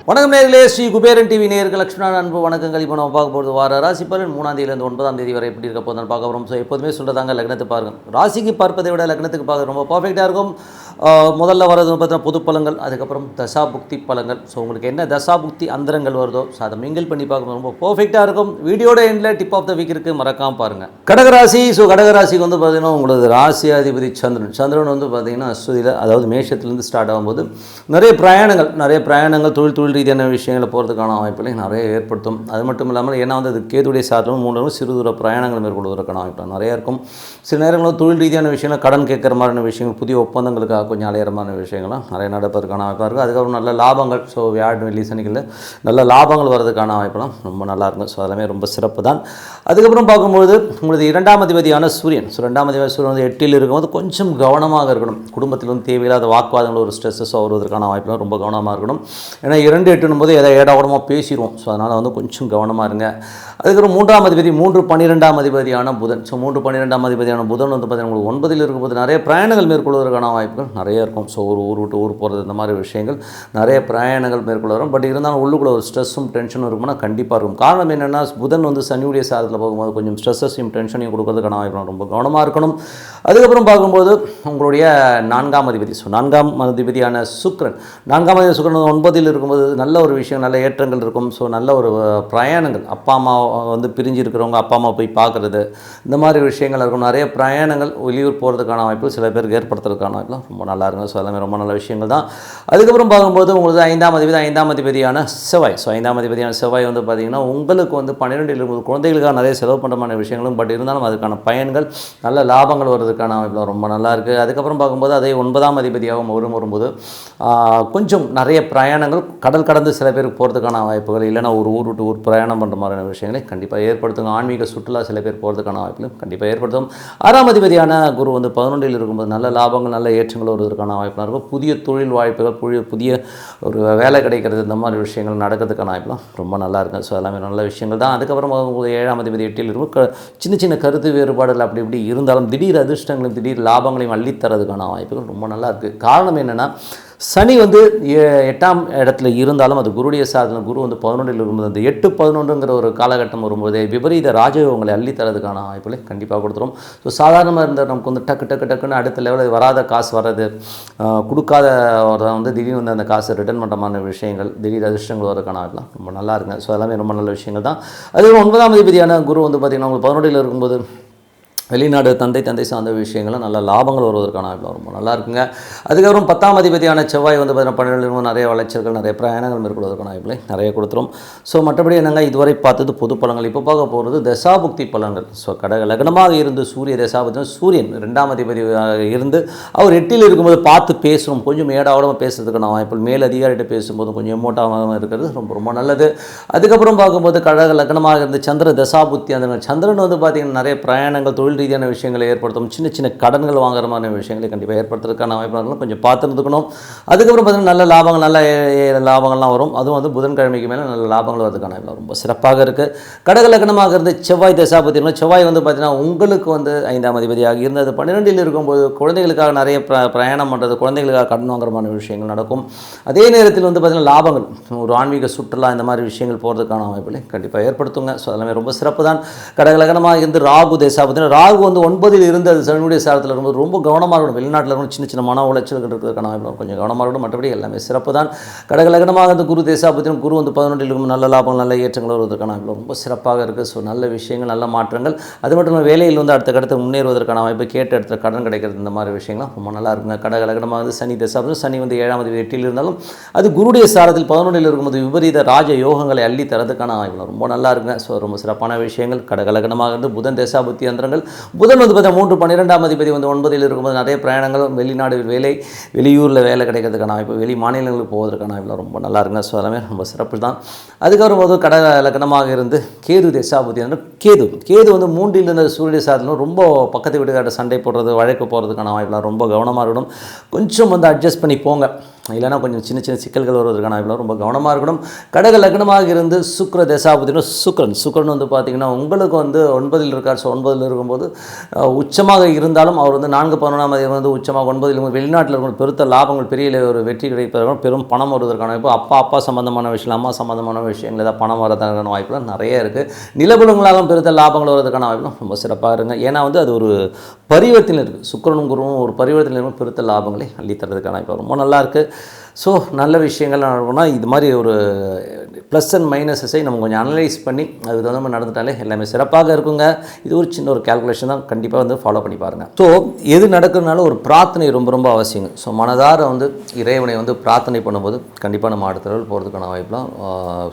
வணக்கம் நேயர்களே, ஸ்ரீ குபேரன் டிவி நேயர்கள் லட்சுமணன் அன்பு வணக்கங்கள். இப்போ நம்ம பார்க்க போகிறது வார ராசி பலன் 3ஆம் தேதியிலிருந்து 9ஆம் தேதி வரை எப்படி இருக்க போதுன்னு பார்க்க போகிறோம். ஸோ எப்போதுமே சொல்கிறதாங்க, லக்னத்தை பாருங்கள். ராசிக்கு பார்ப்பதை விட லக்னத்துக்கு பார்க்க ரொம்ப பர்ஃபெக்டாக இருக்கும். முதல்ல வரது பார்த்தீங்கன்னா பொது பலன்கள், அதுக்கப்புறம் தசாபுக்தி பலன்கள். ஸோ உங்களுக்கு என்ன தசாபுக்தி அந்தரங்கள் வருதோ ஸோ அதை மிங்கிள் பண்ணி பார்க்கணும், ரொம்ப பர்ஃபெக்டாக இருக்கும். வீடியோட எண்டில் டிப் ஆஃப் த வீக் இருக்குது, மறக்காமல் பாருங்கள். கடகராசி. ஸோ கடகராசிக்கு வந்து பார்த்தீங்கன்னா உங்களுக்கு ராசி அதிபதி சந்திரன் வந்து பார்த்தீங்கன்னா அஸ்வதியில், அதாவது மேஷத்துலேருந்து ஸ்டார்ட் ஆகும்போது நிறைய பிரயாணங்கள் தொழில் ரீதியான விஷயங்களை போகிறதுக்கான வாய்ப்புகளை நிறைய ஏற்படுத்தும். அது மட்டும் இல்லாமல் ஏன்னா வந்து அது கேதுடைய சாதனம் 3 சிறு தூர பிரயாணங்கள் மேற்கொள்வதற்கான வாய்ப்பு நிறைய இருக்கும். சில நேரங்களில் தொழில் ரீதியான விஷயங்கள், கடன் கேட்குற மாதிரியான விஷயங்கள், புதிய ஒப்பந்தங்களுக்காக கொஞ்சம் அலையிறமான விஷயங்கள்லாம் நிறைய நடப்பதற்கான வாய்ப்பாக இருக்குது. அதுக்கப்புறம் நல்ல லாபங்கள், ஸோ வியாழன் வெள்ளி சனிகளில் நல்ல லாபங்கள் வர்றதுக்கான வாய்ப்பெல்லாம் ரொம்ப நல்லாயிருக்கும். ஸோ அதெல்லாமே ரொம்ப சிறப்பு தான். அதுக்கப்புறம் பார்க்கும்போது உங்களுக்கு 2ஆம் அதிபதியான சூரியன், ஸோ 2ஆம் அதிபதி சூரியன் வந்து 8ல் இருக்கும்போது கொஞ்சம் கவனமாக இருக்கணும். குடும்பத்தில் வந்து தேவையில்லாத வாக்குவாதங்கள், ஒரு ஸ்ட்ரெஸ்ஸோ வருவதற்கான வாய்ப்பெல்லாம் ரொம்ப கவனமாக இருக்கணும். ஏன்னா 2-8 போது எதை ஏடாவடமாக பேசிடுவோம். ஸோ அதனால் வந்து கொஞ்சம் கவனமாக இருங்க. அதுக்கப்புறம் 3ஆம் அதிபதி 3-12ஆம் அதிபதியான புதன். ஸோ 3-12ஆம் அதிபதியான புதன் வந்து பார்த்தீங்கன்னா உங்களுக்கு 9ல் இருக்கும்போது நிறைய பிரயாணங்கள் மேற்கொள்வதற்கான வாய்ப்புகள் நிறைய இருக்கும். ஸோ ஒரு ஊர் விட்டு ஊர் போகிறது, இந்த மாதிரி விஷயங்கள் நிறைய பிரயாணங்கள் மேற்கொள்ள வரும். பட் இருந்தாலும் உள்ளுக்குள்ள ஒரு ஸ்ட்ரெஸ்ஸும் டென்ஷனும் இருக்கும்னா கண்டிப்பாக இருக்கும். காரணம் என்னென்னா, புதன் வந்து சனியுடைய சாதத்தில் போகும்போது கொஞ்சம் ஸ்ட்ரெஸ்ஸையும் டென்ஷனையும் கொடுக்கறதுக்கான வாய்ப்பு ரொம்ப கவனமாக இருக்கணும். அதுக்கப்புறம் பார்க்கும்போது உங்களுடைய 4ஆம் அதிபதி, ஸோ 4ஆம் அதிபதியான சுக்கிரன், 4ஆம் அதிபதி சுக்கிரன் 9ல் இருக்கும்போது நல்ல ஒரு விஷயம், நல்ல ஏற்றங்கள் இருக்கும். ஸோ நல்ல ஒரு பிரயாணங்கள், அப்பா அம்மா வந்து பிரிஞ்சு இருக்கிறவங்க அப்பா அம்மா போய் பார்க்குறது, இந்த மாதிரி விஷயங்கள் இருக்கும். நிறைய பிரயாணங்கள், வெளியூர் போகிறதுக்கான வாய்ப்பு சில பேருக்கு ஏற்படுத்துறதுக்கான வாய்ப்புலாம் ரொம்ப நல்லா இருக்கும். ஸோ எல்லாமே ரொம்ப நல்ல விஷயங்கள் தான். அதுக்கப்புறம் பார்க்கும்போது உங்களுக்கு 5ஆம் அதிபதியான செவ்வாய். ஸோ 5ஆம் அதிபதியான செவ்வாய் வந்து பார்த்திங்கன்னா உங்களுக்கு வந்து 12ல் இருக்கும்போது குழந்தைகளுக்காக நிறைய செலவு பண்ணுற விஷயங்களும், பட் இருந்தாலும் அதுக்கான பயன்கள், நல்ல லாபங்கள் வருவதற்கான வாய்ப்புலாம் ரொம்ப நல்லா இருக்குது. அதுக்கப்புறம் பார்க்கும்போது அதே 9ஆம் அதிபதியாகவும் வரும்போது கொஞ்சம் நிறைய பிரயாணங்கள், கடல் கடந்து சில பேருக்கு போகிறதுக்கான வாய்ப்புகள், இல்லைனா ஒரு ஊர் விட்டு ஊர் பிரயாணம் பண்ணுற மாதிரியான விஷயங்களை கண்டிப்பாக ஏற்படுத்துங்க. ஆன்மீக சுற்றுலா சில பேர் போகிறதுக்கான வாய்ப்புகளும் கண்டிப்பாக ஏற்படுத்தும். 6ஆம் அதிபதியான குரு வந்து 11ல் இருக்கும்போது நல்ல லாபங்கள், நல்ல ஏற்றங்கள் வருவதற்கான வாய்ப்புலாம் இருக்கும். புதிய தொழில் வாய்ப்புகள், புதிய ஒரு வேலை கிடைக்கிறது, இந்த மாதிரி விஷயங்கள் நடக்கிறதுக்கான வாய்ப்புலாம் ரொம்ப நல்லா இருக்குது. ஸோ எல்லாமே நல்ல விஷயங்கள் தான். அதுக்கப்புறம் 7ஆம் அதிபதி 8ல் இருக்கும். சின்ன கருத்து வேறுபாடுகள் அப்படி இப்படி இருந்தாலும் திடீர் அதிர்ஷ்டங்களையும் திடீர் லாபங்களையும் அள்ளித்தரதுக்கான வாய்ப்புகள் ரொம்ப நல்லா இருக்குது. காரணம் என்னென்னா, சனி வந்து 8ஆம் இடத்துல இருந்தாலும் அது குருடைய சாதனம். குரு வந்து 11ல் இருக்கும்போது அந்த 8-11ங்கிற ஒரு காலகட்டம் வரும்போதே விபரீத ராஜயோகங்களை அள்ளித்தரதுக்கான வாய்ப்புகளை கண்டிப்பாக கொடுத்துரும். ஸோ சாதாரணமாக இருந்த நமக்கு வந்து டக்குன்னு அடுத்த லெவலில் வராத காசு வர்றது, கொடுக்காத வந்து திடீர்னு வந்து அந்த காசை ரிட்டர்ன் பண்ணுற விஷயங்கள், திடீர் அதிர்ஷ்டங்கள் வரதுக்கான வாய்ப்புலாம் ரொம்ப நல்லா இருக்குங்க. ஸோ எல்லாமே ரொம்ப நல்ல விஷயங்கள் தான். அதுவே 9ஆம் அதிபதியான குரு வந்து பார்த்திங்கன்னா உங்களுக்கு 11ல் இருக்கும்போது வெளிநாடு, தந்தை சார்ந்த விஷயங்களும் நல்ல லாபங்கள் வருவதற்கான வாய்ப்பு ரொம்ப நல்லா இருக்குங்க. அதுக்கப்புறம் 10ஆம் அதிபதியான செவ்வாய் வந்து பார்த்தீங்கன்னா 12ல் நிறைய வளர்ச்சிகள், நிறைய பிரயாணங்கள் மேற்கொள்வதற்கான வாய்ப்புகளை நிறைய கொடுத்துரும். ஸோ மற்றபடி என்னங்க, இதுவரை பார்த்தது பொது பலன்கள். இப்போ பார்க்க போகிறது தசாபுக்தி பலன்கள். ஸோ கடக லக்னமாக இருந்து சூரிய தசாபுக்தி, சூரியன் 2ஆம் அதிபதி இருந்து அவர் 8ல் இருக்கும்போது பார்த்து பேசணும், கொஞ்சம் ஏடாவடமாக பேசுறதுக்கான வாய்ப்புகள், மேல் அதிகாரிகிட்ட பேசும்போது கொஞ்சம் எமோட்டாக இருக்கிறது ரொம்ப நல்லது. அதுக்கப்புறம் பார்க்கும்போது கடக லக்னமாக இருந்து சந்திர தசாபுக்தி, அந்த சந்திரன் வந்து பார்த்திங்கன்னா நிறைய பிரயாணங்கள், தொழில் ரீதியான விஷயங்களை ஏற்படுத்தும். சின்ன கடன்கள் வாங்குற மாதிரி விஷயங்களை கண்டிப்பாக ஏற்படுத்துறதுக்கான வாய்ப்புகளும் கொஞ்சம் பார்த்துருந்துக்கணும். அதுக்கப்புறம் பார்த்தீங்கன்னா நல்ல லாபங்கள், நல்ல லாபங்கள்லாம் வரும். அதுவும் வந்து புதன்கிழமைக்கு மேலே நல்ல லாபங்கள் வரதுக்கான வாய்ப்பு ரொம்ப சிறப்பாக இருக்குது. கடக லக்னமாக இருந்து செவ்வாய் தசாபதி, செவ்வாய் வந்து பார்த்திங்கன்னா உங்களுக்கு வந்து 5ஆம் அதிபதியாக இருந்தது 12ல் இருக்கும்போது குழந்தைகளுக்காக நிறைய பிரயாணம் பண்ணுறது, குழந்தைகளுக்காக கடன் வாங்குற மாதிரி விஷயங்கள் நடக்கும். அதே நேரத்தில் வந்து பார்த்திங்கன்னா லாபங்கள், ஒரு ஆன்மீக சுற்றுலா, இந்த மாதிரி விஷயங்கள் போகிறதுக்கான வாய்ப்புகளை கண்டிப்பாக ஏற்படுத்துங்க. ஸோ எல்லாமே ரொம்ப சிறப்பு தான். கடக லக்னமாக இருந்து ராகு தசாபதி, ராகு வந்து 9ல் இருந்து அது சனியுடைய சாரத்தில் இருக்கும்போது ரொம்ப கவனமாக இருக்கணும். வெளிநாட்டில் இருக்கணும், சின்ன மன உளைச்சல் இருக்கிறதுக்கான கொஞ்சம் கவனமாக இருக்கணும். மற்றபடி எல்லாமே சிறப்பு தான். கடக லக்னமாக இருந்து குரு தேசாபத்தியும், குரு வந்து 11ல் இருக்கும், நல்ல லாபம், நல்ல ஏற்றங்கள் வருவதற்கான ரொம்ப சிறப்பாக இருக்குது. ஸோ நல்ல விஷயங்கள், நல்ல மாற்றங்கள், அது மட்டும் இல்லாமல் வேலையில் வந்து அடுத்த முன்னேறுவதற்கான வாய்ப்பு, கேட்ட இடத்துல கடன் கிடைக்கிறது, இந்த மாதிரி விஷயங்கள்லாம் ரொம்ப நல்லா இருக்குங்க. கடக லக்னமாக வந்து சனி தசாபதி, சனி வந்து 7ஆம் அதிபதி 8ல் இருந்தாலும் அது குருடைய சாரத்தில் 11ல் இருக்கும்போது விபரீத ராஜ யோகங்களை அள்ளி தரதுக்கான வாய்ப்பு ரொம்ப நல்லா இருக்குங்க. ஸோ ரொம்ப சிறப்பான விஷயங்கள். கடக லக்னமாக இருந்து புதன் தசாபுத்தி அந்தரங்கள், புதன் வந்து பார்த்தா 3-12ஆம் அதிபதி வந்து 9ல் இருக்கும்போது நிறைய பிரயாணங்கள், வெளிநாடு வேலை, வெளியூரில் வேலை கிடைக்கிறதுக்கான வாய்ப்பு, வெளி மாநிலங்களுக்கு போவதற்கான வாய்ப்பு ரொம்ப நல்லா இருக்குங்க. ஸோ எல்லாமே ரொம்ப சிறப்பு தான். அதுக்கப்புறம் போது கட லக்னமாக இருந்து கேது தசாபுத்தி கேது வந்து 3ல் இருந்த சூரிய சாதனம் ரொம்ப பக்கத்து வீட்டுக்கார்ட்ட சண்டை போடுறது வழக்கு போகிறதுக்கான வாய்ப்புலாம் ரொம்ப கவனமாக இருக்கணும். கொஞ்சம் வந்து அட்ஜஸ்ட் பண்ணி போங்க, இல்லைனா கொஞ்சம் சின்ன சின்ன சிக்கல்கள் வருவதற்கான வாய்ப்புலாம் ரொம்ப கவனமாக இருக்கணும். கடக லக்னமாக இருந்து சுக்கிர தசாபுத்தினா சுக்கிரன் வந்து பார்த்திங்கன்னா உங்களுக்கு வந்து 9ல் இருக்கார். ஸோ 9ல் இருக்கும்போது உச்சமாக இருந்தாலும் அவர் வந்து 4-11ஆம் தேதி வந்து உச்சமாக 9ல் வெளிநாட்டில் இருக்கும் பெருத்த லாபங்கள் பெரிய ஒரு வெற்றி கிடைப்பதற்கான பெரும் பணம் வருவதற்கான வாய்ப்பு, அப்பா சம்பந்தமான விஷயம் அம்மா சம்பந்தமான விஷயங்கள் ஏதாவது பணம் வரதுக்கான வாய்ப்புலாம் நிறைய இருக்குது. நிலபுலங்களாலும் பெருத்த லாபங்கள் வருவதற்கான வாய்ப்புலாம் ரொம்ப சிறப்பாக இருங்க. ஏன்னா வந்து அது ஒரு பரிவர்த்தனை இருக்குது, சுக்கிரனும் குருவும் ஒரு பரிவர்த்தனை இருக்கும், பெருத்த லாபங்களை அள்ளித்தரதுக்கான வாய்ப்பு ரொம்ப நல்லாயிருக்கு. ஸோ நல்ல விஷயங்கள் நடக்கணும்னா இது மாதிரி ஒரு ப்ளஸ் அண்ட் மைனஸஸை நம்ம கொஞ்சம் அனலைஸ் பண்ணி அதுக்கு தகுந்த மாதிரி நடந்துட்டாலே எல்லாமே சிறப்பாக இருக்குங்க. இது ஒரு சின்ன ஒரு கேல்குலேஷன் தான், கண்டிப்பாக வந்து ஃபாலோ பண்ணி பாருங்கள். ஸோ எது நடக்கிறதுனால ஒரு பிரார்த்தனை ரொம்ப ரொம்ப அவசியங்க. ஸோ மனதார வந்து இறைவனை வந்து பிரார்த்தனை பண்ணும்போது கண்டிப்பாக நம்ம அடுத்த லெவல் போகிறதுக்கான வாய்ப்புலாம்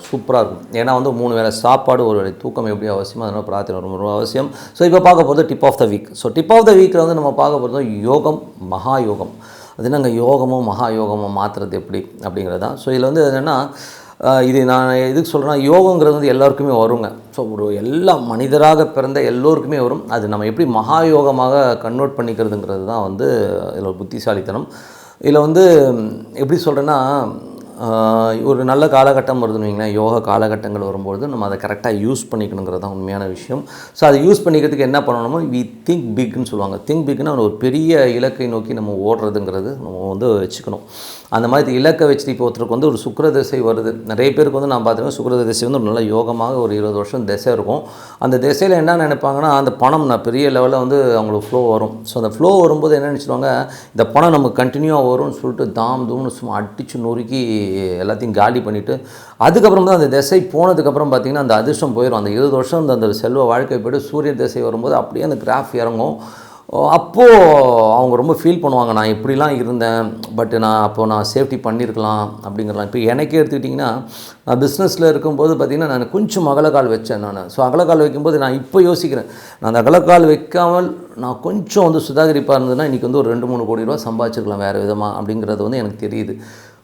சூப்பராக இருக்கும். ஏன்னா வந்து 3 வேளை சாப்பாடு ஒரு வேளை தூக்கம் எப்படி அவசியமோ அதனால் பிரார்த்தனை ரொம்ப ரொம்ப அவசியம். ஸோ இப்போ பார்க்க போகிறது tip of the week. So tip of the வீக்கில் வந்து நம்ம பார்க்க போகிறது யோகம், மகா யோகம். அது நாங்கள் யோகமோ மகா யோகமோ மாற்றுறது எப்படி அப்படிங்கிறது தான். ஸோ இதில் வந்து என்னென்னா இது நான் எதுக்கு சொல்கிறேன்னா யோகங்கிறது வந்து எல்லாருக்குமே வருங்க. ஸோ ஒரு எல்லா மனிதராக பிறந்த எல்லோருக்குமே வரும். அது நம்ம எப்படி மகா யோகமாக கன்வெர்ட் பண்ணிக்கிறதுங்கிறது தான் வந்து இதில் ஒரு புத்திசாலித்தனம். இதில் வந்து எப்படி சொல்கிறேன்னா ஒரு நல்ல காலகட்டம் வருதுன்னு வைங்களேன், யோகா காலகட்டங்கள் வரும்பொழுது நம்ம அதை கரெக்டாக யூஸ் பண்ணிக்கணுங்கிறது தான் உண்மையான விஷயம். ஸோ அதை யூஸ் பண்ணிக்கிறதுக்கு என்ன பண்ணணுமோ வி திங்க் பிக்னு சொல்லுவாங்க. திங்க் பிக்னா ஒரு பெரிய இலக்கை நோக்கி நம்ம ஓடுறதுங்கிறது நம்ம வந்து வச்சுக்கணும். அந்த மாதிரி இலக்கை வச்சுட்டு இப்போ ஒருத்தருக்கு வந்து ஒரு சுக்கிர திசை வருது. நிறைய பேருக்கு வந்து நான் பார்த்துருக்கேன் சுக்கிர திசை வந்து ஒரு நல்ல யோகமாக ஒரு 20 வருஷம் திசை இருக்கும். அந்த திசையில் என்ன நினைப்பாங்கன்னா அந்த பணம் நான் பெரிய லெவலில் வந்து அவங்களுக்கு ஃப்ளோ வரும். ஸோ அந்த ஃப்ளோ வரும்போது என்ன நினச்சிடுவாங்க, இந்த பணம் நமக்கு கண்டினியூவாக வரும்னு சொல்லிட்டு தூம்னு சும்மா அடித்து நொறுக்கி எல்லாத்தையும் காலி பண்ணிவிட்டு அதுக்கப்புறம் தான் அந்த திசை போனதுக்கப்புறம் பார்த்திங்கன்னா அந்த அதிர்ஷ்டம் போயிடும். அந்த 20 வருஷம் அந்த செல்வ வாழ்க்கை போய்ட்டு சூரிய திசை வரும்போது அப்படியே அந்த கிராஃப் இறங்கும். அப்போது அவங்க ரொம்ப ஃபீல் பண்ணுவாங்க, நான் இப்படிலாம் இருந்தேன், பட் நான் சேஃப்டி பண்ணியிருக்கலாம் அப்படிங்கிறலாம். இப்போ எனக்கே எடுத்துக்கிட்டிங்கன்னா நான் பிஸ்னஸில் இருக்கும்போது பார்த்திங்கன்னா நான் கொஞ்சம் அகலக்கால் வச்சேன் நான். ஸோ அகலக்கால் வைக்கும்போது நான் இப்போ யோசிக்கிறேன், நான் அந்த அகலக்கால் வைக்காமல் நான் கொஞ்சம் வந்து சுதாகரிப்பாக இருந்ததுன்னா இன்றைக்கி வந்து ஒரு 2-3 கோடி ரூபா சம்பாதிச்சிருக்கலாம் வேறு விதமாக அப்படிங்கிறது வந்து எனக்கு தெரியுது.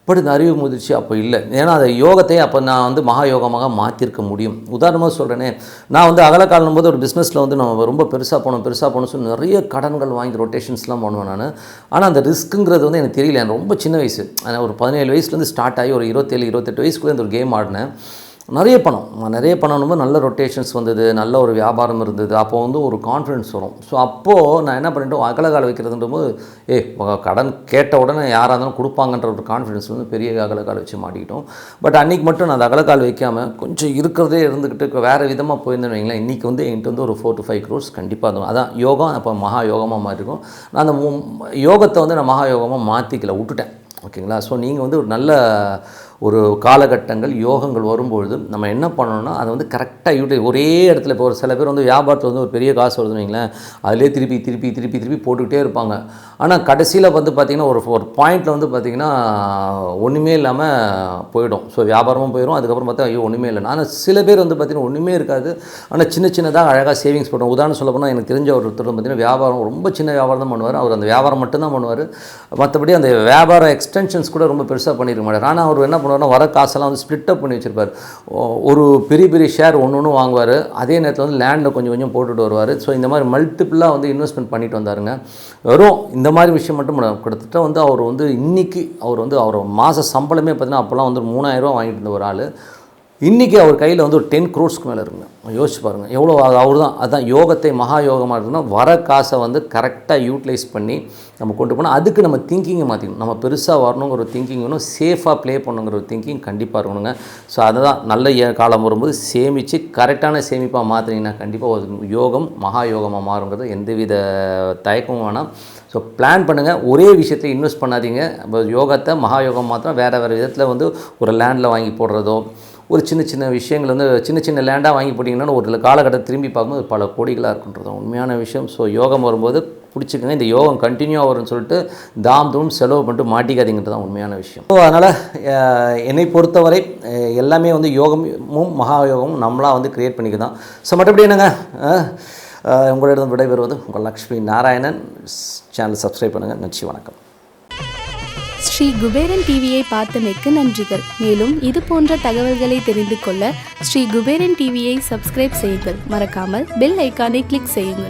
பட் இந்த அறிவு முதிர்ச்சி அப்போ இல்லை. ஏன்னா அதை யோகத்தை அப்போ நான் வந்து மகா யோகமாக மாற்றிருக்க முடியும். உதாரணமாக சொல்கிறேனே, நான் வந்து அகலக்காலும் போது ஒரு பிஸ்னஸில் வந்து நம்ம ரொம்ப பெருசாக போகணும் சொல்லி நிறைய கடன்கள் வாங்கி ரொட்டேஷன்ஸ்லாம் பண்ணுவேன் நான். ஆனால் அந்த ரிஸ்க்குங்கிறது வந்து எனக்கு தெரியல. எனக்கு ரொம்ப சின்ன வயசு, ஒரு 17 வயசுலேருந்து ஸ்டார்ட் ஆகி ஒரு 27-28 வயசுக்குள்ளே இந்த ஒரு கேம் ஆடினேன். நிறைய பணம் நல்ல ரொட்டேஷன்ஸ் வந்தது, நல்ல ஒரு வியாபாரம் இருந்தது. அப்போ வந்து ஒரு கான்ஃபிடன்ஸ் வரும். ஸோ அப்போது நான் என்ன பண்ணிட்டோம், அகலக்கால் வைக்கிறதுன்ற போது கடன் கேட்ட உடனே யாராக இருந்தாலும் கொடுப்பாங்கன்ற ஒரு கான்ஃபிடன்ஸ் வந்து பெரிய அகலக்கால் வச்சு மாட்டிக்கிட்டோம். பட் அன்றைக்கி மட்டும் நான் அந்த அகலக்கால் வைக்காமல் கொஞ்சம் இருக்கிறதே இருந்துக்கிட்டு வேறு விதமாக போயிருந்தேன்னு வைங்களேன், இன்றைக்கி வந்து என்கிட்ட வந்து ஒரு 4 to 5 crores கண்டிப்பாக இருக்கும். அதான் யோகம் அப்போ மகா யோகமாக மாற்றிருக்கும். நான் அந்த யோகத்தை வந்து நான் மகா யோகமாக மாற்றிக்கல, விட்டுட்டேன். ஓகேங்களா? ஸோ நீங்கள் வந்து ஒரு நல்ல ஒரு காலகட்டங்கள் யோகங்கள் வரும்பொழுது நம்ம என்ன பண்ணணும்னா அதை வந்து கரெக்டாக ஒரே இடத்துல. இப்போ ஒரு சில பேர் வந்து வியாபாரத்தில் வந்து ஒரு பெரிய காசு வருதுன்னு வைங்களேன், அதிலே திருப்பி போட்டுக்கிட்டே இருப்பாங்க. ஆனால் கடைசியில் வந்து பார்த்திங்கன்னா ஒரு பாயிண்டில் வந்து பார்த்திங்கன்னா ஒன்றுமே இல்லாமல் போயிடும். ஸோ வியாபாரமும் போயிடும். அதுக்கப்புறம் பார்த்தா ஐயோ ஒன்றுமே இல்லை. ஆனால் சில பேர் வந்து பார்த்திங்கன்னா ஒன்றுமே இருக்காது, ஆனால் சின்னதாக அழகாக சேவிங்ஸ் பண்ணுவோம். உதாரணம் சொல்ல போனால் எனக்கு தெரிஞ்ச ஒருத்தர் பார்த்திங்கன்னா வியாபாரம் ரொம்ப சின்ன வியாபாரம் தான் பண்ணுவார். அவர் அந்த வியாபாரம் மட்டும்தான் பண்ணுவார், மற்றபடி அந்த வியாபார எக்ஸ்டென்ஷன்ஸ் கூட ரொம்ப பெருசாக பண்ணியிருக்க மாட்டார். ஆனால் அவர் என்ன பண்ணுவார்னா வர காசெல்லாம் வந்து ஸ்ப்ளிட் அப் பண்ணி வச்சுருப்பார். ஒரு பெரிய ஷேர் ஒன்று வாங்குவார், அதே நேரத்தில் வந்து லேண்டில் கொஞ்சம் போட்டுட்டு வருவார். ஸோ இந்த மாதிரி மல்டிப்புளாக வந்து இன்வெஸ்ட்மெண்ட் பண்ணிட்டு வந்தாருங்க. வெறும் இந்த மாதிரி விஷயம் மட்டும் கிட்டத்தட்ட வந்து அவர் வந்து இன்றைக்கி அவர் மாத சம்பளமே பார்த்திங்கன்னா அப்போல்லாம் வந்து 3000 ரூபா வாங்கிட்டு இருந்த ஒரு ஆள், இன்றைக்கி அவர் கையில் வந்து ஒரு 10 crores மேலே இருக்குங்க. யோசிச்சு பாருங்கள் எவ்வளோ. அவர் தான் அதுதான் யோகத்தை மகா யோகமாக இருக்குன்னா வர காசை வந்து கரெக்டாக யூட்டிலைஸ் பண்ணி நம்ம கொண்டு போனால் அதுக்கு நம்ம திங்கிங்கை மாற்றிக்கணும். நம்ம பெருசாக வரணுங்கிற ஒரு திங்கிங் வேணும், சேஃபாக ப்ளே பண்ணுங்கிற ஒரு திங்கிங் கண்டிப்பாக இருக்கணுங்க. ஸோ அதுதான் நல்ல காலம் வரும்போது சேமித்து கரெக்டான சேமிப்பாக மாற்றினீங்கன்னா கண்டிப்பாக ஒரு யோகம் மகா யோகமாக மாறுங்கிறது எந்தவித தயக்கமும் வேணாம். ஸோ பிளான் பண்ணுங்கள், ஒரே விஷயத்தில் இன்வெஸ்ட் பண்ணாதீங்க. யோகத்தை மகா யோகம் மாத்திரம் வேறு விதத்தில் வந்து ஒரு லேண்டில் வாங்கி போடுறதோ, ஒரு சின்ன விஷயங்கள் வந்து சின்ன லேண்டாக வாங்கி போட்டிங்கன்னா ஒரு காலகட்டத்தை திரும்பி பார்க்கும்போது பல கோடிகளாக இருக்குன்றது உண்மையான விஷயம். ஸோ யோகம் வரும்போது பிடிச்சிக்கங்க. இந்த யோகம் கண்டினியூவாக வரும்னு சொல்லிட்டு தூம் செலவு பண்ணிட்டு மாட்டிக்காதீங்கிறது தான் உண்மையான விஷயம். ஸோ அதனால் என்னை பொறுத்தவரை எல்லாமே வந்து யோகமும் மகா யோகமும் நம்மளாக வந்து க்ரியேட் பண்ணிக்க தான். ஸோ மற்றபடி என்னங்க, உங்களிடம் விடைபெறுவது உங்கள் லக்ஷ்மி நாராயணன். சேனல் சப்ஸ்கிரைப் பண்ணுங்கள். நன்றி, வணக்கம். ஸ்ரீ குபேரன் டிவியை பார்த்தமைக்கு நன்றிகள். மேலும் இது போன்ற தகவல்களை தெரிந்து கொள்ள ஸ்ரீ குபேரன் டிவியை சப்ஸ்கிரைப் செய்யுங்கள். மறக்காமல் பெல் ஐக்கானை கிளிக் செய்யுங்கள்.